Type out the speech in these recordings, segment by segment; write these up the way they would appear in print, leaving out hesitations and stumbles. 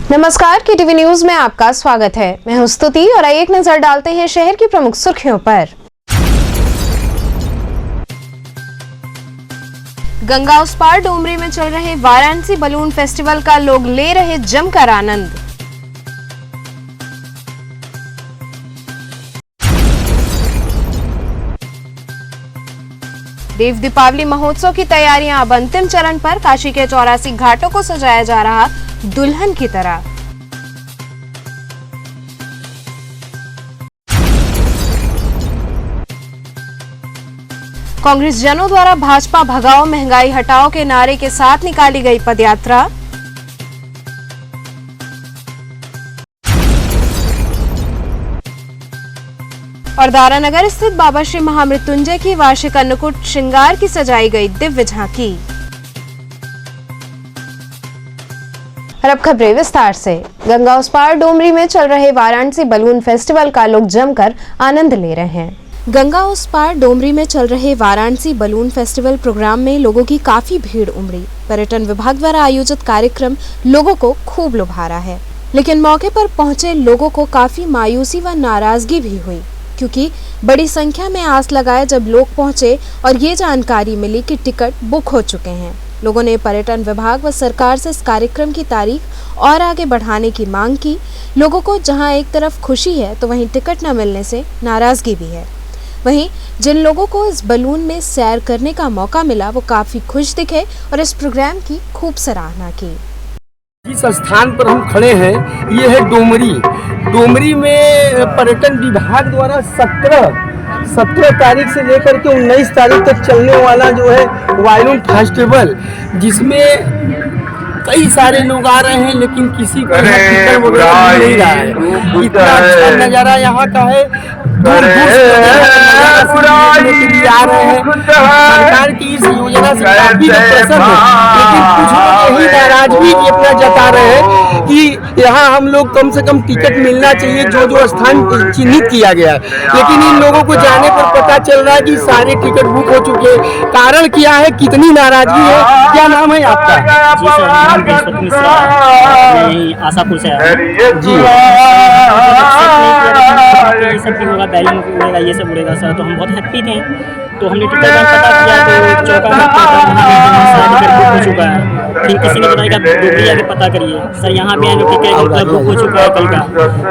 नमस्कार, KTV news में आपका स्वागत है। मैं हूं स्तुति और आइए एक नजर डालते हैं शहर की प्रमुख सुर्खियों पर। गंगा उस पार डोमरी में चल रहे वाराणसी बलून फेस्टिवल का लोग ले रहे जमकर आनंद। देव दीपावली महोत्सव की तैयारियां अब अंतिम चरण पर। काशी के 84 घाटों को सजाया जा रहा दुल्हन की तरह। कांग्रेस जनों द्वारा भाजपा भगाओ महंगाई हटाओ के नारे के साथ निकाली गई पदयात्रा। और दारानगर स्थित बाबा श्री महामृत्युंजय की वार्षिक अन्नकूट श्रृंगार की सजाई गई दिव्य झांकी। और अब खबरें विस्तार से। गंगा उस पार डोमरी में चल रहे वाराणसी बलून फेस्टिवल का लोग जमकर आनंद ले रहे हैं। गंगा उस पार डोमरी में चल रहे वाराणसी बलून फेस्टिवल प्रोग्राम में लोगों की काफी भीड़ उमड़ी। पर्यटन विभाग द्वारा आयोजित कार्यक्रम लोगों को खूब लुभा रहा है, लेकिन मौके पर पहुंचे लोगों को काफी मायूसी व नाराजगी भी हुई, क्योंकि बड़ी संख्या में आस लगाए जब लोग पहुंचे और ये जानकारी मिली कि टिकट बुक हो चुके हैं। लोगों ने पर्यटन विभाग व सरकार से इस कार्यक्रम की तारीख और आगे बढ़ाने की मांग की। लोगों को जहां एक तरफ खुशी है तो वहीं टिकट न मिलने से नाराजगी भी है। वहीं जिन लोगों को इस बलून में सैर करने का मौका मिला वो काफी खुश दिखे और इस प्रोग्राम की खूब सराहना की। जिस स्थान पर हम खड़े हैं ये है डोमरी। डोमरी में पर्यटन विभाग द्वारा 17 तारीख से लेकर के 19 तारीख तक चलने वाला जो है बलून फेस्टिवल, जिसमें कई सारे लोग आ रहे हैं, लेकिन किसी को टिकट वगैरह मिल नहीं रहा है। इतना अच्छा नज़ारा यहाँ का है, दूर दूर से देखने के लिए आ रहे हैं। सरकार की इस योजना से काफी प्रसन्न है, लेकिन कुछ लोग यही नाराजगी अपना जता रहे हैं कि यहाँ हम लोग कम से कम टिकट मिलना चाहिए जो स्थान चिन्हित किया गया है। लेकिन इन लोगों को जाने पर पता चल रहा है कि सारे टिकट बुक हो चुके हैं। कारण क्या है, कितनी नाराजगी है? क्या नाम है आपका? जी सर, मिश्रा आशापुर से जी। ये सब भी होगा, बैलून उड़ेगा, ये सब उड़ेगा सर, तो हम बहुत हैप्पी थे। तो हमने टिकट पता किया तो चौका टिकट बुक हो चुका है। फिर किसी ने बताया कि आप डोमरी आके पता करिए सर, यहाँ भी टिकट बुक हो चुका है कल का।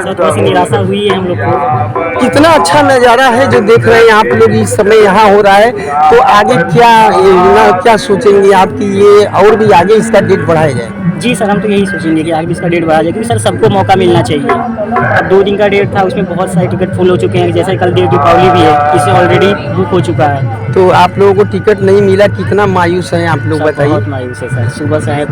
सर थोड़ी सी निराशा हुई है हम लोग को। कितना अच्छा नज़ारा है जो देख रहे हैं आप लोग इस समय यहाँ हो रहा है। तो आगे क्या सोचेंगे आपकी, ये और भी आगे इसका डेट बढ़ाया जाए? जी सर, हम तो यही सोचेंगे कि आगे भी इसका डेट बढ़ा जाए, क्योंकि सर सबको मौका मिलना चाहिए। अब 2 दिन का डेट था, उसमें बहुत सारे टिकट फुल हो चुके हैं। जैसे कल देव दीपावली भी है, इसे ऑलरेडी बुक हो चुका है। तो आप लोगों को टिकट नहीं मिला, कितना मायूस है आप लोग बताइए? बहुत मायूस है सर, सुबह से है।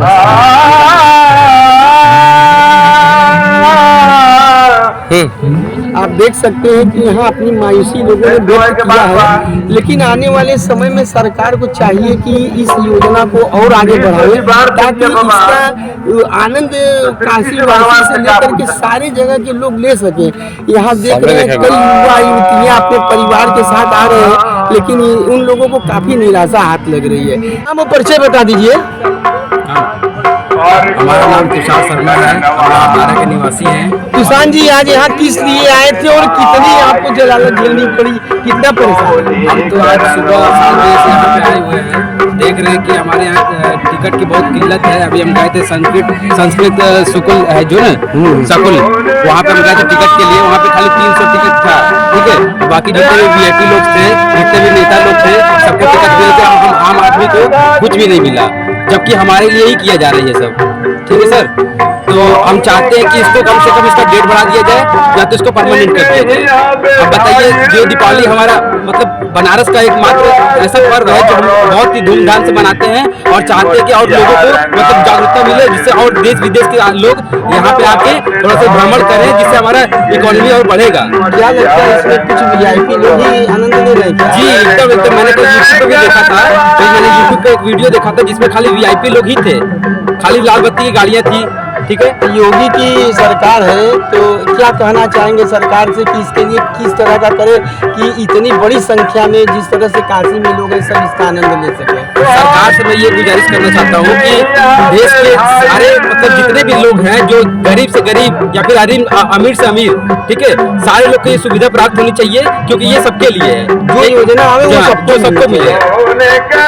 आप देख सकते हैं कि यहाँ अपनी मायूसी लोगों ने व्यक्त किया है, लेकिन आने वाले समय में सरकार को चाहिए कि इस योजना को और आगे बढ़ाए, ताकि इसका आनंद काशी वासी से लेकर के सारी जगह के लोग ले सके। यहाँ देख रहे हैं कई युवा युवतियाँ अपने परिवार के साथ आ रहे हैं, लेकिन उन लोगों को काफी निराशा हाथ लग रही है। हम परिचय बता दीजिए। हमारा नाम तुषार शर्मा है, हम आरा के निवासी हैं। किसान जी, आज यहाँ किस लिए आए थे और कितनी आपको जलालत झेलनी पड़ी, कितना परेशान? हम तो आज सुबह 7 बजे से यहाँ पे आए हुए हैं। देख रहे हैं कि हमारे यहाँ टिकट की बहुत किल्लत है। अभी हम गए थे संस्कृत स्कूल है जो ना स्कूल, वहाँ पे हम गए थे टिकट के लिए। वहाँ पे खाली 300 टिकट था, ठीक है। बाकी जितने भी VIP लोग थे, जितने भी नेता लोग थे, सबको टिकट मिल गया। हम आम आदमी को कुछ भी नहीं मिला, जबकि हमारे लिए ही किया जा रहा है ये सब, ठीक है सर। तो हम चाहते हैं कि इसको कम से कम इसका डेट बढ़ा दिया जाए, या तो इसको परमानेंट कर दिया जाए। अब बताइए, जो दीपावली हमारा मतलब बनारस का एकमात्र ऐसा पर्व है जो हम बहुत ही धूमधाम से मनाते हैं, और चाहते हैं कि और लोगों को मतलब जागरूकता मिले, जिससे और देश विदेश के लोग यहाँ पे आके थोड़ा सा भ्रमण करें, जिससे हमारा इकोनॉमी और बढ़ेगा। क्या लगता है इसमें कुछ VIP लोग ही आनंद ले रहे हैं? जी एकदम। मैंने तो यूट्यूब पे भी देखा था, तो मैंने यूट्यूब पे एक वीडियो देखा था जिसमें खाली VIP लोग ही थे, खाली लाल बत्ती की गाड़ियाँ थी, ठीक है। योगी की सरकार है तो क्या कहना चाहेंगे सरकार से कि इसके लिए किस तरह का करे कि इतनी बड़ी संख्या में जिस तरह से काशी में लोग हैं सब इसका आनंद ले सके। सरकार से मैं ये गुजारिश करना चाहता हूँ कि देश के सारे मतलब जितने भी लोग हैं जो गरीब से गरीब या फिर अमीर से अमीर, ठीक है, सारे लोग को ये सुविधा प्राप्त होनी चाहिए क्योंकि ये सबके लिए है। जो योजना आवे वो सबको मिले,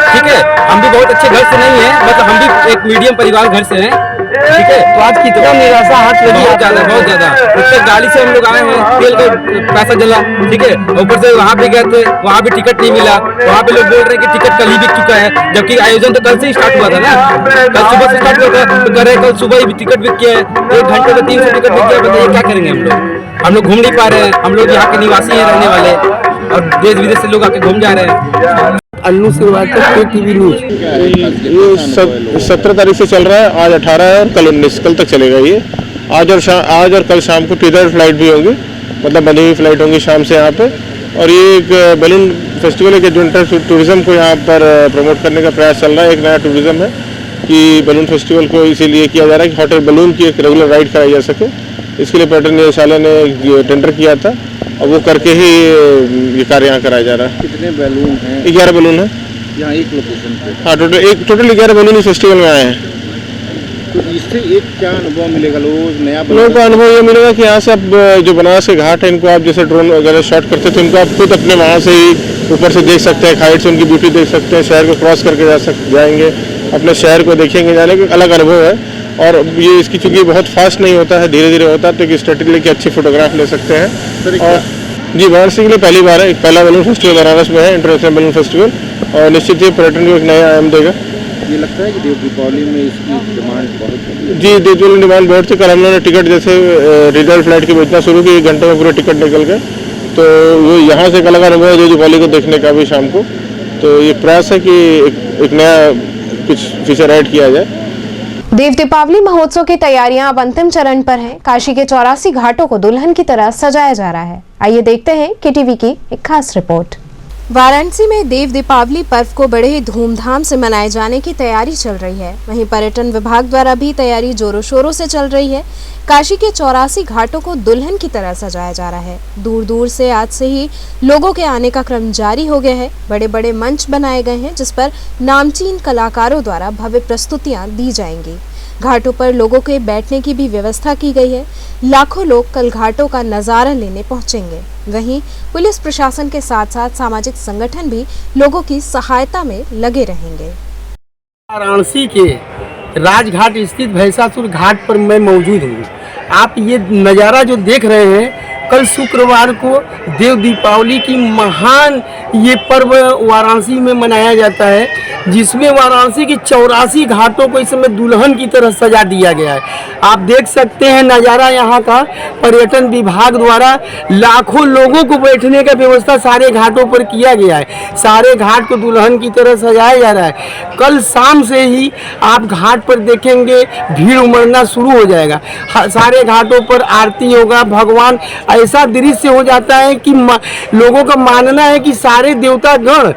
ठीक है। हम भी बहुत अच्छे घर से नहीं है, मतलब हम भी एक मीडियम परिवार घर से हैं, ठीक है। तो आज कितना निराशा हाथ लगी? बहुत ज्यादा उससे गाड़ी से हम लोग आए हैं, तेल का पैसा जला, ठीक है। ऊपर से वहाँ पे गए थे, वहाँ भी टिकट नहीं मिला, वहाँ पे लोग बोल रहे हैं कि टिकट कल ही बिक चुका है, जबकि आयोजन तो कल से ही स्टार्ट हुआ था ना, कल सुबह से स्टार्ट हुआ था। तो कह रहे कल सुबह ही टिकट बिक गया है, 1 घंटे में 300 टिकट बिक गया। बताइए क्या करेंगे हम लोग घूम नहीं पा रहे हैं। हम लोग यहाँ के निवासी हैं रहने वाले, और देश विदेश से लोग आके घूम जा रहे हैं। Annu Srivastava, TV news. ये 17 तारीख से चल रहा है, आज 18 है और कल 19, कल तक चलेगा ये। आज और कल शाम को टीजर फ्लाइट भी होंगी, मतलब बनी हुई फ्लाइट होंगी शाम से यहाँ पे। और ये एक बैलून फेस्टिवल है कि जो इंटर टूरिज्म को यहाँ पर प्रमोट करने का प्रयास चल रहा है। एक नया टूरिज्म है कि बैलून फेस्टिवल को इसीलिए किया जा रहा है कि हॉट एयर बैलून की एक रेगुलर राइड कराई जा सके। इसके लिए पर्यटन निदेशालय ने टेंडर किया था और वो करके ही ये कार्य यहाँ कराया जा रहा है। कितने बैलून हैं? 11 बैलून है यहाँ एक लोकेशन पे। हाँ, टोटल 11 बैलून इस फेस्टिवल में आए हैं। तो इससे एक क्या अनुभव मिलेगा लोगों को? अनुभव ये मिलेगा कि यहाँ से अब जो बनारस के घाट है इनको आप जैसे ड्रोन वगैरह शॉट करते थे, इनको आप खुद अपने वहाँ से ही ऊपर से देख सकते हैं, हाइट से उनकी ब्यूटी देख सकते हैं, शहर को क्रॉस करके जाएंगे, अपने शहर को देखेंगे, जाने का अलग अनुभव है। और ये इसकी चूँकि बहुत फास्ट नहीं होता है, धीरे धीरे होता है, तो एक स्ट्रेटजी लेके अच्छी फोटोग्राफ ले सकते हैं। और जी, वाराणसी के लिए पहली बार है, एक पहला बैलून फेस्टिवल बनारस में है, इंटरनेशनल बैलून फेस्टिवल, और निश्चित ही पर्यटन को एक नया आयाम देगा। ये लगता है कि देव दीपावली में इसकी डिमांड बहुत है। जी, दीपावली डिमांड बहुत थी। कल हम लोगों ने टिकट जैसे रिजर्व फ्लाइट की बेचना शुरू की, 1 घंटे में पूरे टिकट निकल गए। तो वो यहाँ से एक अलग अनुभव है देव दीपावली को देखने का भी शाम को। तो ये प्रयास है कि एक नया कुछ फीचर ऐड किया जाए। देव दीपावली महोत्सव की तैयारियां अब अंतिम चरण पर हैं। काशी के 84 घाटों को दुल्हन की तरह सजाया जा रहा है। आइए देखते हैं KTV की एक खास रिपोर्ट। वाराणसी में देव दीपावली पर्व को बड़े धूमधाम से मनाए जाने की तैयारी चल रही है। वहीं पर्यटन विभाग द्वारा भी तैयारी जोरों शोरों से चल रही है। काशी के 84 घाटों को दुल्हन की तरह सजाया जा रहा है। दूर दूर से आज से ही लोगों के आने का क्रम जारी हो गया है। बड़े बड़े मंच बनाए गए हैं जिस पर नामचीन कलाकारों द्वारा भव्य प्रस्तुतियां दी जाएंगी। घाटों पर लोगों के बैठने की भी व्यवस्था की गई है। लाखों लोग कल घाटों का नजारा लेने पहुंचेंगे। वहीं पुलिस प्रशासन के साथ साथ सामाजिक संगठन भी लोगों की सहायता में लगे रहेंगे। वाराणसी के राजघाट स्थित भैंसासुर घाट पर मैं मौजूद हूँ। आप ये नज़ारा जो देख रहे हैं, कल शुक्रवार को देव दीपावली की महान ये पर्व वाराणसी में मनाया जाता है, जिसमें वाराणसी की 84 घाटों को इस समय दुल्हन की तरह सजा दिया गया है। आप देख सकते हैं नज़ारा यहाँ का। पर्यटन विभाग द्वारा लाखों लोगों को बैठने का व्यवस्था सारे घाटों पर किया गया है। सारे घाट को दुल्हन की तरह सजाया जा रहा है। कल शाम से ही आप घाट पर देखेंगे भीड़ उमड़ना शुरू हो जाएगा। सारे घाटों पर आरती होगा। भगवान ऐसा दृश्य हो जाता है कि लोगों का मानना है कि सारे देवतागण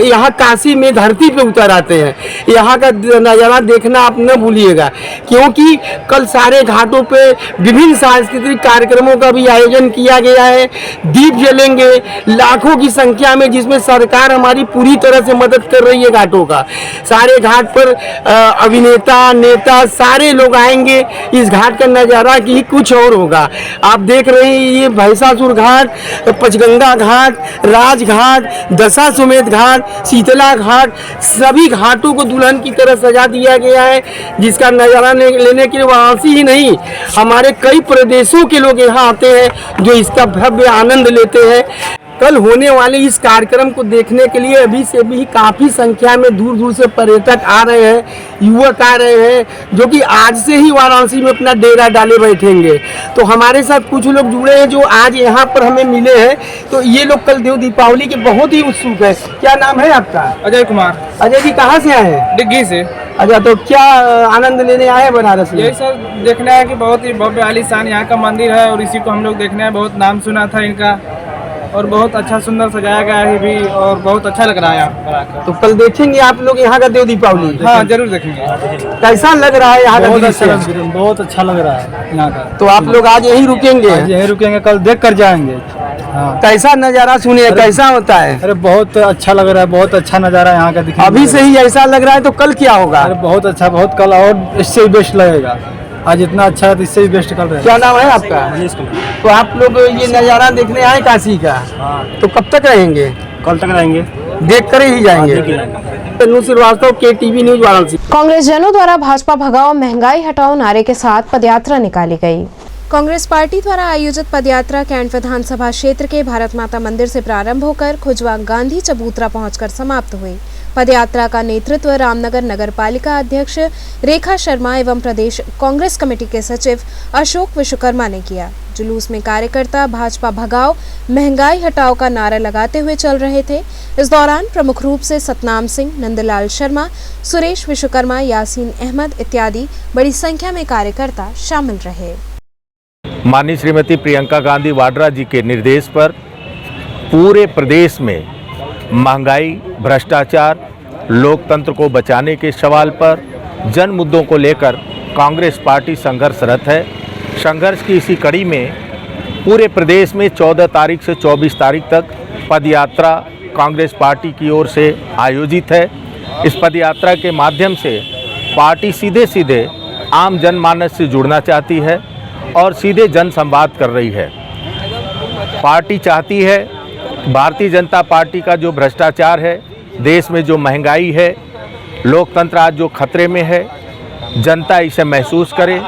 यहाँ काशी में धरती पे उतर आते हैं। यहाँ का नज़ारा देखना आप न भूलिएगा, क्योंकि कल सारे घाटों पे विभिन्न सांस्कृतिक कार्यक्रमों का भी आयोजन किया गया है। दीप जलेंगे लाखों की संख्या में, जिसमें सरकार हमारी पूरी तरह से मदद कर रही है घाटों का। सारे घाट पर अभिनेता नेता सारे लोग आएंगे। इस घाट का नज़ारा ही कुछ और होगा। आप देख रहे हैं ये भैंसासुर घाट, पंचगंगा घाट, राजघाट, दशाश्वमेध घाट, शीतला घाट, सभी घाटों को दुल्हन की तरह सजा दिया गया है, जिसका नज़ारा लेने के लिए वाराणसी ही नहीं हमारे कई प्रदेशों के लोग यहाँ आते हैं, जो इसका भव्य आनंद लेते हैं। कल होने वाले इस कार्यक्रम को देखने के लिए अभी से भी काफ़ी संख्या में दूर दूर से पर्यटक आ रहे हैं, युवक आ रहे हैं, जो कि आज से ही वाराणसी में अपना डेरा डाले बैठेंगे। तो हमारे साथ कुछ लोग जुड़े हैं जो आज यहाँ पर हमें मिले हैं। तो ये लोग कल देव दीपावली के बहुत ही उत्सुक है। क्या नाम है आपका? अजय कुमार। अजय जी कहाँ से आए हैं? डिग्गी से। अच्छा, तो क्या आनंद लेने आए हैं बनारस में? यही सर देखना है कि बहुत ही भव्य आलीशान यहाँ का मंदिर है, और इसी को हम लोग देखने हैं। बहुत नाम सुना था इनका, और बहुत अच्छा सुंदर सजाया गया है भी और बहुत अच्छा लग रहा है यहाँ। तो कल देखेंगे आप लोग यहाँ का देव दीपावली? हाँ जरूर देखेंगे। कैसा लग रहा है यहाँ का दृश्य? बहुत अच्छा लग रहा है यहाँ का। तो आप लोग आज यहीं रुकेंगे? यहीं रुकेंगे, कल देख कर जाएंगे। हाँ। कैसा नजारा सुनिए, कैसा होता है? अरे बहुत अच्छा लग रहा है, बहुत अच्छा नज़ारा यहाँ का दिखने। अभी से ही ऐसा लग रहा है तो कल क्या होगा? अरे बहुत अच्छा, बहुत कल और इससे भी बेस्ट लगेगा। आज इतना अच्छा है तो इससे भी बेस्ट कल रहेगा। क्या नाम है आपका? तो आप लोग ये नज़ारा देखने आए काशी का? हाँ। तो कब तक रहेंगे? कल तक रहेंगे, देख कर ही जाएंगे। तनु श्रीवास्तव, KTV न्यूज, वाराणसी। कांग्रेस जनों द्वारा भाजपा भगाओ महंगाई हटाओ नारे के साथ पदयात्रा निकाली गई। कांग्रेस पार्टी द्वारा आयोजित पदयात्रा कैंट विधानसभा क्षेत्र के भारत माता मंदिर से प्रारंभ होकर खुजवा गांधी चबूतरा पहुंचकर समाप्त हुई। पदयात्रा का नेतृत्व रामनगर नगर पालिका अध्यक्ष रेखा शर्मा एवं प्रदेश कांग्रेस कमेटी के सचिव अशोक विश्वकर्मा ने किया। जुलूस में कार्यकर्ता भाजपा भगाओ महंगाई हटाओ का नारा लगाते हुए चल रहे थे। इस दौरान प्रमुख रूप से सतनाम सिंह, नंदलाल शर्मा, सुरेश विश्वकर्मा, यासीन अहमद इत्यादि बड़ी संख्या में कार्यकर्ता शामिल रहे। माननीय श्रीमती प्रियंका गांधी वाड्रा जी के निर्देश पर पूरे प्रदेश में महंगाई, भ्रष्टाचार, लोकतंत्र को बचाने के सवाल पर जन मुद्दों को लेकर कांग्रेस पार्टी संघर्षरत है। संघर्ष की इसी कड़ी में पूरे प्रदेश में 14 तारीख से 24 तारीख तक पदयात्रा कांग्रेस पार्टी की ओर से आयोजित है। इस पदयात्रा के माध्यम से पार्टी सीधे सीधे आम जनमानस से जुड़ना चाहती है और सीधे जन संवाद कर रही है। पार्टी चाहती है भारतीय जनता पार्टी का जो भ्रष्टाचार है, देश में जो महंगाई है, लोकतंत्र आज जो खतरे में है, जनता इसे महसूस करे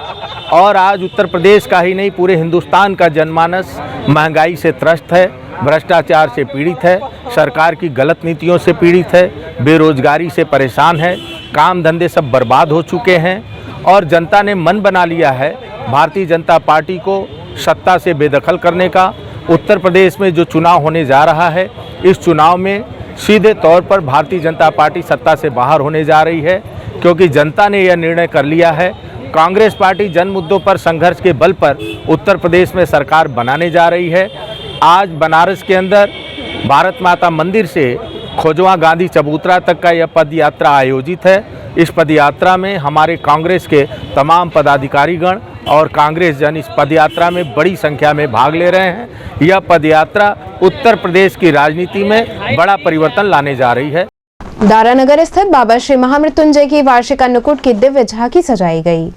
और आज उत्तर प्रदेश का ही नहीं पूरे हिंदुस्तान का जनमानस महंगाई से त्रस्त है, भ्रष्टाचार से पीड़ित है, सरकार की गलत नीतियों से पीड़ित है, बेरोजगारी से परेशान है, काम धंधे सब बर्बाद हो चुके हैं और जनता ने मन बना लिया है भारतीय जनता पार्टी को सत्ता से बेदखल करने का। उत्तर प्रदेश में जो चुनाव होने जा रहा है, इस चुनाव में सीधे तौर पर भारतीय जनता पार्टी सत्ता से बाहर होने जा रही है, क्योंकि जनता ने यह निर्णय कर लिया है। कांग्रेस पार्टी जन मुद्दों पर संघर्ष के बल पर उत्तर प्रदेश में सरकार बनाने जा रही है। आज बनारस के अंदर भारत माता मंदिर से खोजवा गांधी चबूतरा तक का यह पद यात्रा आयोजित है। इस पद यात्रा में हमारे कांग्रेस के तमाम पदाधिकारीगण और कांग्रेस जन इस पदयात्रा में बड़ी संख्या में भाग ले रहे हैं। यह पदयात्रा उत्तर प्रदेश की राजनीति में बड़ा परिवर्तन लाने जा रही है। दारानगर स्थित बाबा श्री महामृत्युंजय की वार्षिक अन्नकूट की दिव्य झांकी सजाई गई।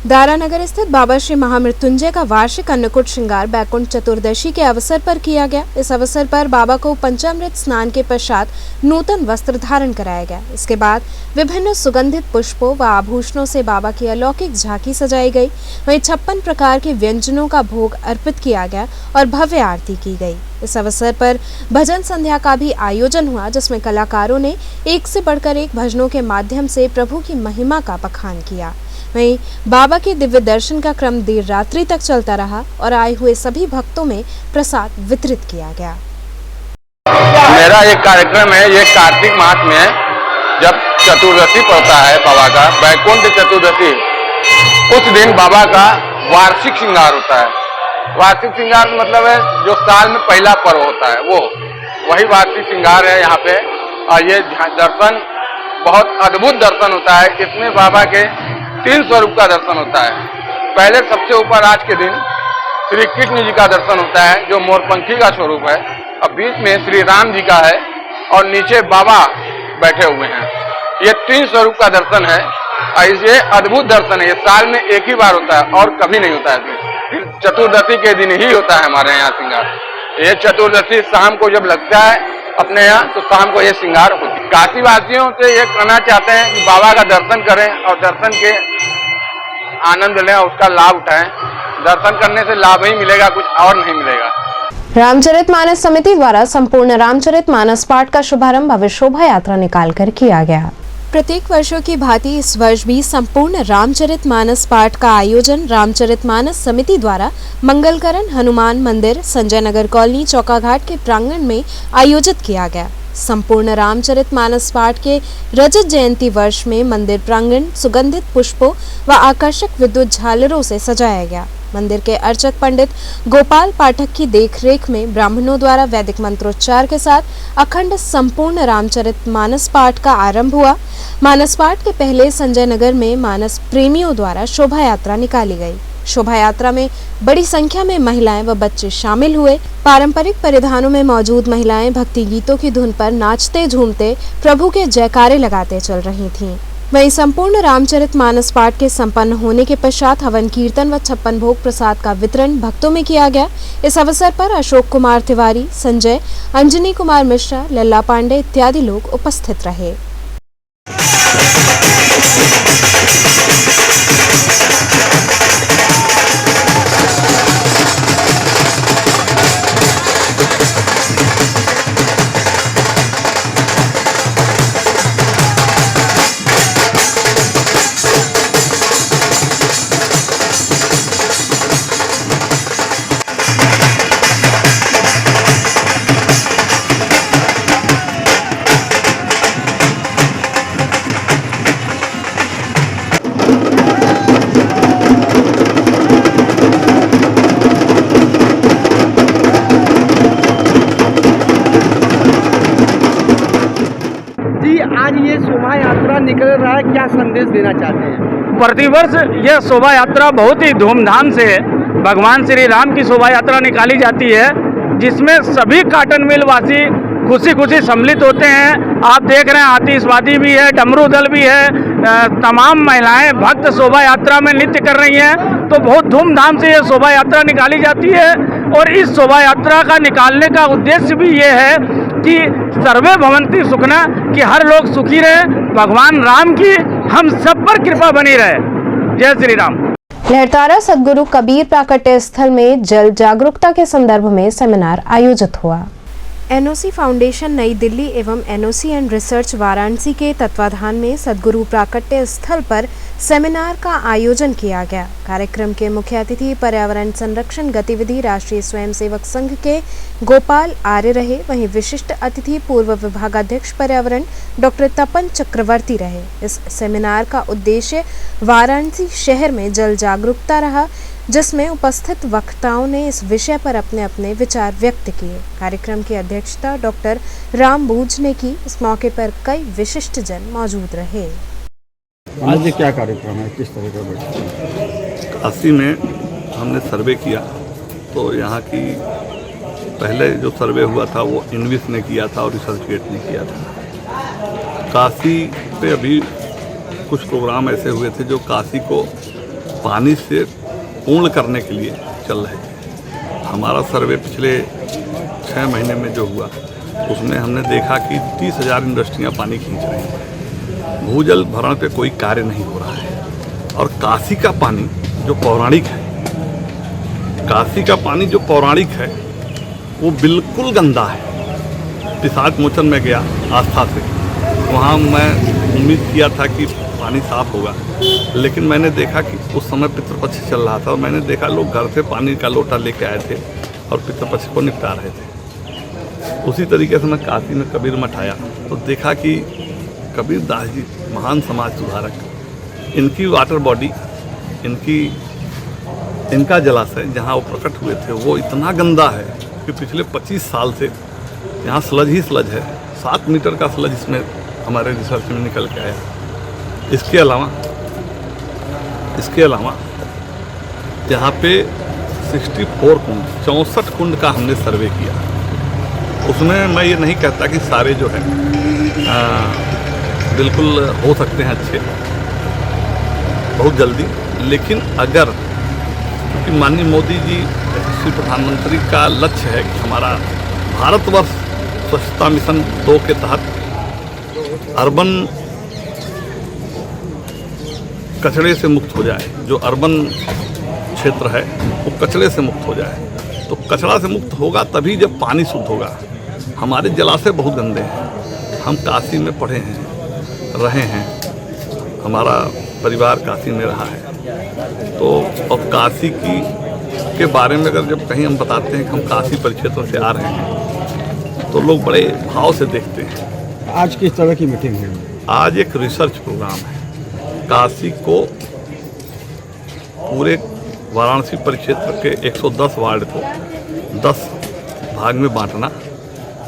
दारानगर स्थित बाबा श्री महामृत्युंजय का वार्षिक अन्नकूट श्रृंगार बैकुंठ चतुर्दशी के अवसर पर किया गया। इस अवसर पर बाबा को पंचामृत स्नान के पश्चात नूतन वस्त्र धारण कराया गया। इसके बाद विभिन्न सुगंधित पुष्पों व आभूषणों से बाबा की अलौकिक झांकी सजाई गई। वहीं 56 प्रकार के व्यंजनों का भोग अर्पित किया गया और भव्य आरती की गई। इस अवसर पर भजन संध्या का भी आयोजन हुआ, जिसमें कलाकारों ने एक से बढ़कर एक भजनों के माध्यम से प्रभु की महिमा का बखान किया। वहीं बाबा के दिव्य दर्शन का क्रम देर रात्रि तक चलता रहा और आए हुए सभी भक्तों में प्रसाद वितरित किया गया। मेरा एक कार्यक्रम है, ये कार्तिक मास में जब चतुर्दशी पड़ता है बाबा का, बैकुंठ चतुर्दशी, उस दिन बाबा का वार्षिक श्रृंगार होता है। वार्षिक श्रृंगार मतलब है जो साल में पहला पर्व होता है, वो वही वार्षिक श्रृंगार है यहाँ पे। और ये दर्शन बहुत अद्भुत दर्शन होता है। इसमें बाबा के 3 स्वरूप का दर्शन होता है। पहले सबसे ऊपर आज के दिन श्री कृष्ण जी का दर्शन होता है, जो मोरपंखी का स्वरूप है, और बीच में श्री राम जी का है और नीचे बाबा बैठे हुए हैं। ये 3 स्वरूप का दर्शन है और ये अद्भुत दर्शन है। ये साल में एक ही बार होता है और कभी नहीं होता है। चतुर्दशी के दिन ही होता है हमारे यहाँ श्रृंगार। ये चतुर्दशी शाम को जब लगता है अपने यहाँ, तो शाम को ये श्रृंगार होती है। काशी वासियों से ये कहना चाहते हैं कि बाबा का दर्शन करें और दर्शन के आनंद लें, उसका लाभ उठाएं। दर्शन करने से लाभ ही मिलेगा, कुछ और नहीं मिलेगा। रामचरितमानस समिति द्वारा संपूर्ण रामचरितमानस पाठ का शुभारंभ भव्य शोभा यात्रा निकालकर किया गया। प्रत्येक वर्षों की भांति इस वर्ष भी संपूर्ण रामचरितमानस पाठ का आयोजन रामचरितमानस समिति द्वारा मंगलकरण हनुमान मंदिर, संजय नगर कॉलोनी, चौकाघाट के प्रांगण में आयोजित किया गया। संपूर्ण रामचरितमानस पाठ के रजत जयंती वर्ष में मंदिर प्रांगण सुगंधित पुष्पों व आकर्षक विद्युत झालरों से सजाया गया। मंदिर के अर्चक पंडित गोपाल पाठक की देखरेख में ब्राह्मणों द्वारा वैदिक मंत्रोच्चार के साथ अखंड संपूर्ण रामचरित मानस पाठ का आरंभ हुआ। मानस पाठ के पहले संजय नगर में मानस प्रेमियों द्वारा शोभा यात्रा निकाली गई। शोभा यात्रा में बड़ी संख्या में महिलाएं व बच्चे शामिल हुए। पारंपरिक परिधानों में मौजूद महिलाएं भक्ति गीतों की धुन पर नाचते झूमते प्रभु के जयकारे लगाते चल रही थीं। वहीं संपूर्ण रामचरित मानस पाठ के संपन्न होने के पश्चात हवन कीर्तन व 56 भोग प्रसाद का वितरण भक्तों में किया गया। इस अवसर पर अशोक कुमार तिवारी, संजय, अंजनी कुमार मिश्रा, लल्ला पांडे इत्यादि लोग उपस्थित रहे। आज ये शोभा यात्रा निकल रहा है, क्या संदेश देना चाहते हैं? प्रतिवर्ष यह शोभा यात्रा बहुत ही धूमधाम से भगवान श्री राम की शोभा यात्रा निकाली जाती है, जिसमें सभी काटन मिल वासी खुशी खुशी सम्मिलित होते हैं। आप देख रहे हैं आतिशबाजी भी है, डमरू दल भी है, तमाम महिलाएं भक्त शोभा यात्रा में नृत्य कर रही हैं। तो बहुत धूमधाम से यह शोभा यात्रा निकाली जाती है और इस शोभा यात्रा का निकालने का उद्देश्य भी ये है कि सर्वे भवन्ति सुखना, कि हर लोग सुखी रहे, भगवान राम की हम सब पर कृपा बनी रहे। जय श्री राम। लहरतारा सदगुरु कबीर प्राकट्य स्थल में जल जागरूकता के संदर्भ में सेमिनार आयोजित हुआ। एनओसी फाउंडेशन नई दिल्ली एवं एनओसी एंड रिसर्च वाराणसी के तत्वाधान में सदगुरु प्राकट्य स्थल पर सेमिनार का आयोजन किया गया। कार्यक्रम के मुख्य अतिथि पर्यावरण संरक्षण गतिविधि राष्ट्रीय स्वयंसेवक संघ के गोपाल आर्य रहे। वहीं विशिष्ट अतिथि पूर्व विभागाध्यक्ष पर्यावरण डॉक्टर तपन चक्रवर्ती रहे। इस सेमिनार का उद्देश्य वाराणसी शहर में जल जागरूकता रहा, जिसमें उपस्थित वक्ताओं ने इस विषय पर अपने अपने विचार व्यक्त किए। कार्यक्रम की अध्यक्षता डॉक्टर राम बूझ ने की। इस मौके पर कई विशिष्ट जन मौजूद रहे। आज क्या कार्यक्रम है, किस तरह का बैठक? काशी में हमने सर्वे किया, तो यहाँ की पहले जो सर्वे हुआ था वो इनविस ने किया था और रिसर्चगेट ने किया था। काशी पे अभी कुछ प्रोग्राम ऐसे हुए थे जो काशी को पानी से पूर्ण करने के लिए चल रहे थे। हमारा सर्वे पिछले 6 महीने में जो हुआ उसमें हमने देखा कि 30,000 इंडस्ट्रियाँ पानी खींच रही हैं। भूजल भरण पे कोई कार्य नहीं हो रहा है। और काशी का पानी जो पौराणिक है, काशी का पानी जो पौराणिक है वो बिल्कुल गंदा है। पिशाच मोचन में गया आस्था से, वहाँ मैं उम्मीद किया था कि पानी साफ होगा, लेकिन मैंने देखा कि उस समय पितृपक्ष चल रहा था और मैंने देखा लोग घर से पानी का लोटा लेके आए थे और पितृपक्ष को निपटा रहे थे। उसी तरीके से मैं काशी में कबीर मठ आया तो देखा कि कबीर दास जी महान समाज सुधारक, इनकी वाटर बॉडी, इनका जलाशय जहाँ वो प्रकट हुए थे वो इतना गंदा है कि पिछले 25 साल से यहाँ स्लज ही स्लज है। 7 मीटर का स्लज इसमें हमारे रिसर्च में निकल के आया। इसके अलावा यहाँ पे 64 कुंड, 64 कुंड का हमने सर्वे किया। उसमें मैं ये नहीं कहता कि सारे जो है बिल्कुल हो सकते हैं अच्छे बहुत जल्दी, लेकिन अगर, क्योंकि माननीय मोदी जी श्री प्रधानमंत्री का लक्ष्य है कि हमारा भारतवर्ष स्वच्छता मिशन 2 के तहत अर्बन कचरे से मुक्त हो जाए। जो अर्बन क्षेत्र है वो कचरे से मुक्त हो जाए, तो कचरा से मुक्त होगा तभी जब पानी शुद्ध होगा। हमारे जलाशय बहुत गंदे हैं। हम काशी में पढ़े हैं, रहे हैं, हमारा परिवार काशी में रहा है। तो और काशी के बारे में अगर जब कहीं हम बताते हैं कि हम काशी परिक्षेत्र से आ रहे हैं तो लोग बड़े भाव से देखते हैं। आज किस तरह की मीटिंग है? आज एक रिसर्च प्रोग्राम है। काशी को पूरे वाराणसी परिक्षेत्र के 110 वार्ड को 10 भाग में बांटना,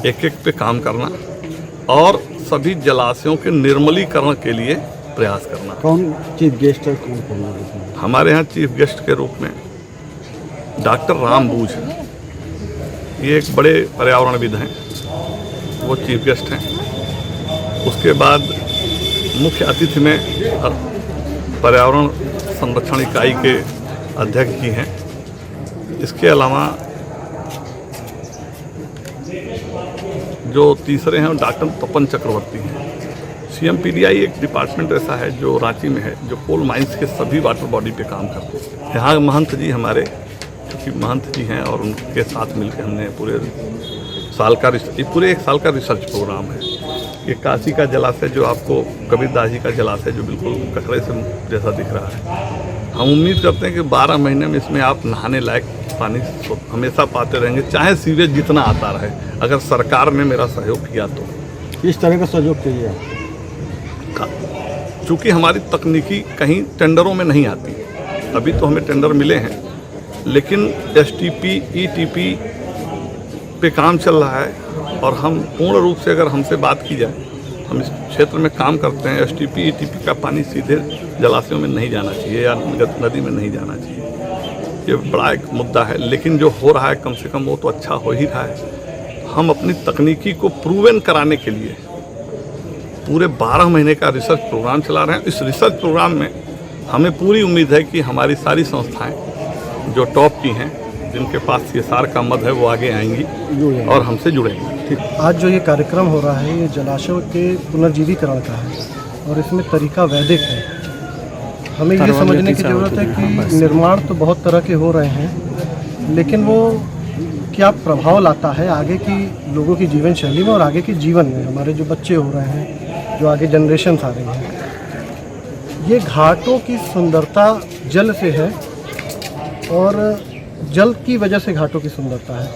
एक एक पे काम करना और सभी जलाशयों के निर्मलीकरण के लिए प्रयास करना। कौन चीफ गेस्ट है, कौन हमारे यहाँ चीफ गेस्ट के रूप में डॉक्टर राम बूझ, ये एक बड़े पर्यावरणविद हैं, वो चीफ गेस्ट हैं। उसके बाद मुख्य अतिथि में पर्यावरण संरक्षण इकाई के अध्यक्ष जी हैं। इसके अलावा जो तीसरे हैं डॉक्टर तपन चक्रवर्ती हैं। CMPDI एक डिपार्टमेंट ऐसा है जो रांची में है, जो कोल माइंस के सभी वाटर बॉडी पे काम करते हैं। यहाँ महंत जी हमारे, क्योंकि महंत जी हैं और उनके साथ मिलकर हमने पूरे एक साल का रिसर्च प्रोग्राम है। ये काशी का जलाशय जो आपको कबीरदास जी का जलाशय जो बिल्कुल कचरे से जैसा दिख रहा है, हम उम्मीद करते हैं कि 12 महीने में इसमें आप नहाने लायक पानी हमेशा पाते रहेंगे, चाहे सीवेज जितना आता रहे, अगर सरकार ने मेरा सहयोग किया तो। किस तरह का सहयोग चाहिए? चूँकि हमारी तकनीकी कहीं टेंडरों में नहीं आती, अभी तो हमें टेंडर मिले हैं, लेकिन STP ETP पे काम चल रहा है और हम पूर्ण रूप से अगर हमसे बात की जाए, हम इस क्षेत्र में काम करते हैं। STP ETP का पानी सीधे जलाशयों में नहीं जाना चाहिए या नदी में नहीं जाना चाहिए, ये बड़ा एक मुद्दा है। लेकिन जो हो रहा है कम से कम वो तो अच्छा हो ही रहा है। हम अपनी तकनीकी को प्रूवन कराने के लिए पूरे 12 महीने का रिसर्च प्रोग्राम चला रहे हैं। इस रिसर्च प्रोग्राम में हमें पूरी उम्मीद है कि हमारी सारी संस्थाएँ जो टॉप की हैं, जिनके पास CSR का मद है, वो आगे आएंगी और हमसे जुड़ेंगी। आज जो ये कार्यक्रम हो रहा है, ये जलाशयों के पुनर्जीवीकरण का है और इसमें तरीका वैदिक है। हमें ये समझने की ज़रूरत है कि निर्माण तो बहुत तरह के हो रहे हैं, लेकिन वो क्या प्रभाव लाता है आगे की लोगों की जीवन शैली में और आगे के जीवन में, हमारे जो बच्चे हो रहे हैं, जो आगे जनरेशन आ रही हैं। ये घाटों की सुंदरता जल से है और जल की वजह से घाटों की सुंदरता है।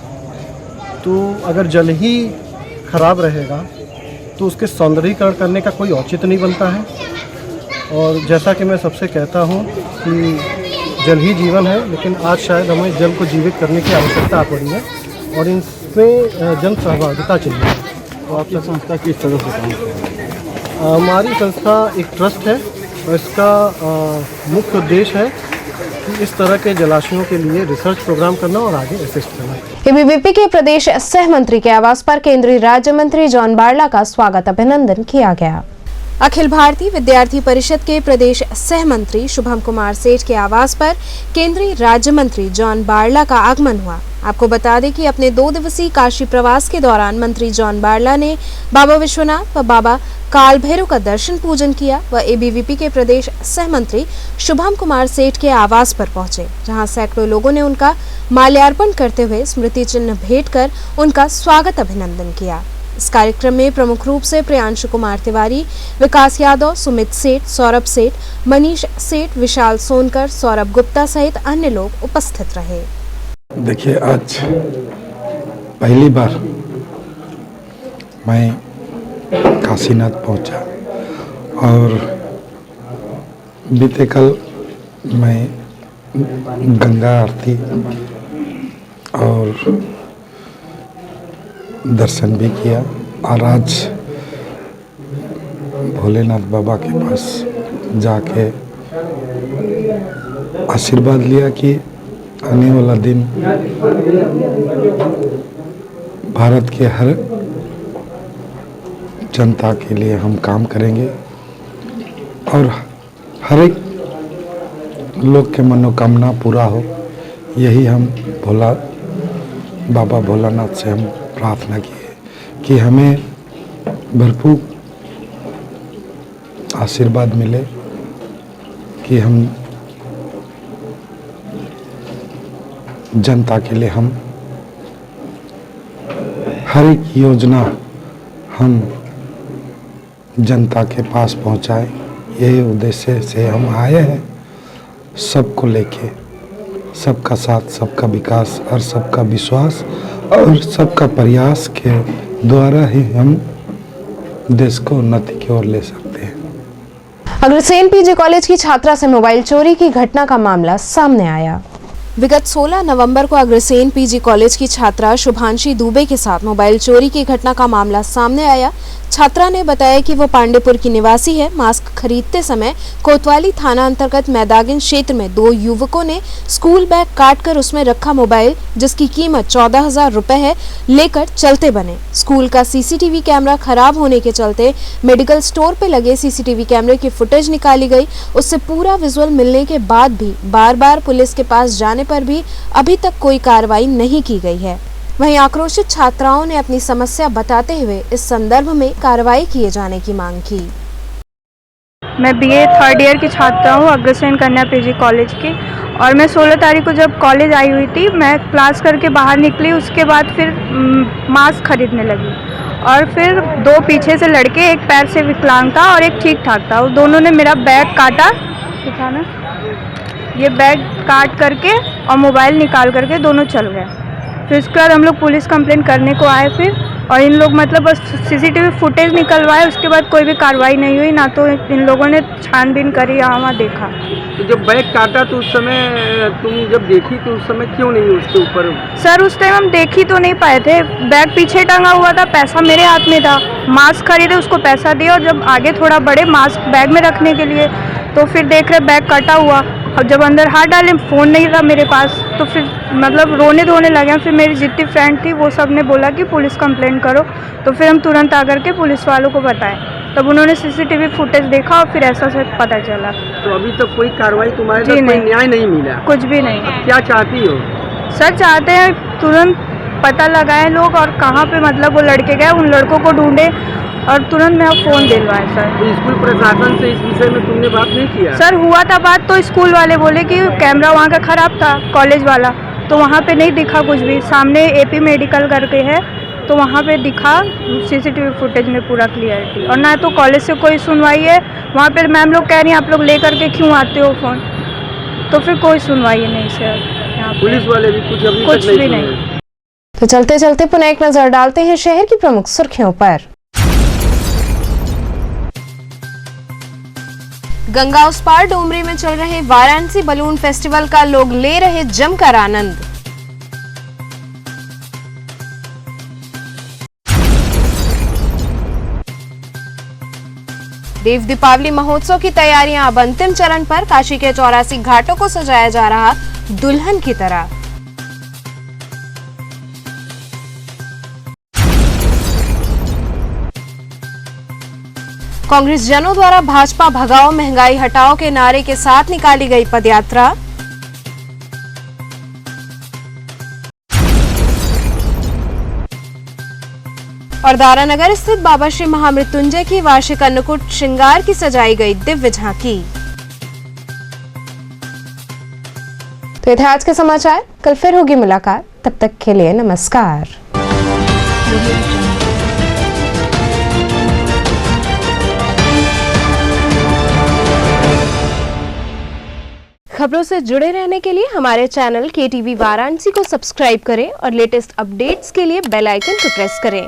तो अगर जल ही खराब रहेगा तो उसके सौंदर्यीकरण करने का कोई औचित्य नहीं बनता है। और जैसा कि मैं सबसे कहता हूँ कि जल ही जीवन है, लेकिन आज शायद हमें जल को जीवित करने की आवश्यकता पड़ी है और इसमें जन सहभागिता चाहिए। तो आपकी संस्था किस तरह से काम कर रही है? हमारी संस्था एक ट्रस्ट है और इसका मुख्य उद्देश्य है कि इस तरह के जलाशयों के लिए रिसर्च प्रोग्राम करना और आगे असिस्ट करना। ABVP के प्रदेश सह मंत्री के आवास पर केंद्रीय राज्य मंत्री जॉन बारला का स्वागत अभिनंदन किया गया। अखिल भारतीय विद्यार्थी परिषद के प्रदेश सह मंत्री शुभम कुमार सेठ के आवास पर केंद्रीय राज्य मंत्री जॉन बारला का आगमन हुआ। आपको बता दें कि अपने 2 दिवसीय काशी प्रवास के दौरान मंत्री जॉन बारला ने बाबा विश्वनाथ व बाबा काल भैरव का दर्शन पूजन किया व ABVP के प्रदेश सह मंत्री शुभम कुमार सेठ के आवास पर पहुंचे, जहां सैकड़ों लोगों ने उनका माल्यार्पण करते हुए स्मृति चिन्ह भेंट कर उनका स्वागत अभिनंदन किया। इस कार्यक्रम में प्रमुख रूप से प्रियांशु कुमार तिवारी, विकास यादव, सुमित सेठ, सौरभ सेठ, मनीष सेठ, विशाल सोनकर, सौरभ गुप्ता सहित अन्य लोग उपस्थित रहे। देखिए, आज पहली बार मैं काशीनाथ पहुंचा और बीते कल मैं गंगा आरती और दर्शन भी किया और आज भोलेनाथ बाबा के पास जाके आशीर्वाद लिया कि आने वाला दिन भारत के हर जनता के लिए हम काम करेंगे और हर एक लोग के मनोकामना पूरा हो, यही हम बाबा भोलानाथ से हम प्रार्थना किए कि हमें भरपूर आशीर्वाद मिले कि हम जनता के लिए हम हर एक योजना हम जनता के पास पहुंचाए। यही उद्देश्य से हम आए हैं, सबको लेके, सबका साथ, सबका विकास और सबका विश्वास और सबका प्रयास के द्वारा ही हम देश को उन्नति की ओर ले सकते हैं। अग्रसेन PG कॉलेज की छात्रा से मोबाइल चोरी की घटना का मामला सामने आया। विगत 16 नवंबर को अग्रसेन पीजी कॉलेज की छात्रा शुभांशी दुबे के साथ मोबाइल चोरी की घटना का मामला सामने आया। छात्रा ने बताया कि वो पांडेपुर की निवासी है। मास्क खरीदते समय कोतवाली थाना अंतर्गत मैदागिन क्षेत्र में 2 युवकों ने स्कूल बैग काटकर उसमें रखा मोबाइल, जिसकी कीमत 14,000 रुपए है, लेकर चलते बने। स्कूल का सीसीटीवी कैमरा खराब होने के चलते मेडिकल स्टोर पे लगे सीसीटीवी कैमरे की फुटेज निकाली गई। उससे पूरा विजुअल मिलने के बाद भी बार-बार पुलिस के पास जाने पर भी अभी तक कोई कार्रवाई नहीं की गई है। वहीं आक्रोशित छात्राओं ने अपनी समस्या बताते हुए इस संदर्भ में कार्रवाई किए जाने की मांग की। मैं बीए 3rd ईयर की छात्रा हूँ अग्रसेन कन्या पीजी कॉलेज की, और मैं 16 तारीख को जब कॉलेज आई हुई थी, मैं क्लास करके बाहर निकली। उसके बाद फिर मास्क खरीदने लगी, और फिर 2 पीछे से लड़के, एक पैर से विकलांग था और एक ठीक ठाक था, उस दोनों ने मेरा बैग काटा, दिखाना, ये बैग काट करके और मोबाइल निकाल करके दोनों चल गए। फिर उसके बाद हम लोग पुलिस कंप्लेंट करने को आए फिर, और इन लोग मतलब बस सीसीटीवी फुटेज निकलवाए, उसके बाद कोई भी कार्रवाई नहीं हुई, ना तो इन लोगों ने छानबीन करी या वहाँ देखा। तो जब बैग काटा तो उस समय तुम जब देखी तो उस समय क्यों नहीं उसके ऊपर? सर उस टाइम हम देख ही तो नहीं पाए थे, बैग पीछे टंगा हुआ था, पैसा मेरे हाथ में था, मास्क खरीदे, उसको पैसा दिया, और जब आगे थोड़ा बड़े मास्क बैग में रखने के लिए, तो फिर देख रहे बैग कटा हुआ। अब जब अंदर हाथ डाले, फ़ोन नहीं था मेरे पास, तो फिर मतलब रोने धोने लगे। फिर मेरी जितनी फ्रेंड थी वो सब ने बोला कि पुलिस कंप्लेंट करो, तो फिर हम तुरंत आकर के पुलिस वालों को बताएं। तब उन्होंने सीसीटीवी फुटेज देखा और फिर ऐसा से पता चला। तो अभी तक कोई कार्रवाई तुम्हारे साथ, कोई न्याय नहीं मिला? कुछ भी नहीं। अब क्या चाहती हो? सर चाहते हैं तुरंत पता लगाए लोग, और कहाँ पे मतलब वो लड़के गए, उन लड़कों को ढूंढे और तुरंत मैं फ़ोन दिलवाए। सर तो स्कूल प्रशासन से इस विषय में तुमने बात नहीं किया? सर हुआ था बात, तो स्कूल वाले बोले कि कैमरा वहाँ का ख़राब था, कॉलेज वाला, तो वहाँ पे नहीं दिखा कुछ भी। सामने एपी मेडिकल करके है, तो वहाँ पे दिखा सीसीटीवी फुटेज में पूरा क्लियरिटी, और ना तो कॉलेज से कोई सुनवाई है। वहाँ पे मैम लोग कह रही हैं आप लोग लेकर के क्यों आते हो फ़ोन, तो फिर कोई सुनवाई नहीं सर। यहाँ पुलिस वाले भी कुछ भी नहीं। तो चलते चलते पुनः एक नजर डालते हैं शहर की प्रमुख सुर्खियों पर। गंगा उस पार डोमरी में चल रहे वाराणसी बलून फेस्टिवल का लोग ले रहे जमकर आनंद। देव दीपावली महोत्सव की तैयारियां अब अंतिम चरण पर। काशी के 84 घाटों को सजाया जा रहा दुल्हन की तरह। कांग्रेस जनों द्वारा भाजपा भगाओ महंगाई हटाओ के नारे के साथ निकाली गई पदयात्रा। और दारानगर स्थित बाबा श्री महामृत्युंजय की वार्षिक अन्नकूट श्रृंगार की सजाई गई दिव्य झांकी। तो ये थे आज के समाचार, कल फिर होगी मुलाकात, तब तक के लिए नमस्कार। खबरों से जुड़े रहने के लिए हमारे चैनल KTV वाराणसी को सब्सक्राइब करें और लेटेस्ट अपडेट्स के लिए बेल आइकन को प्रेस करें।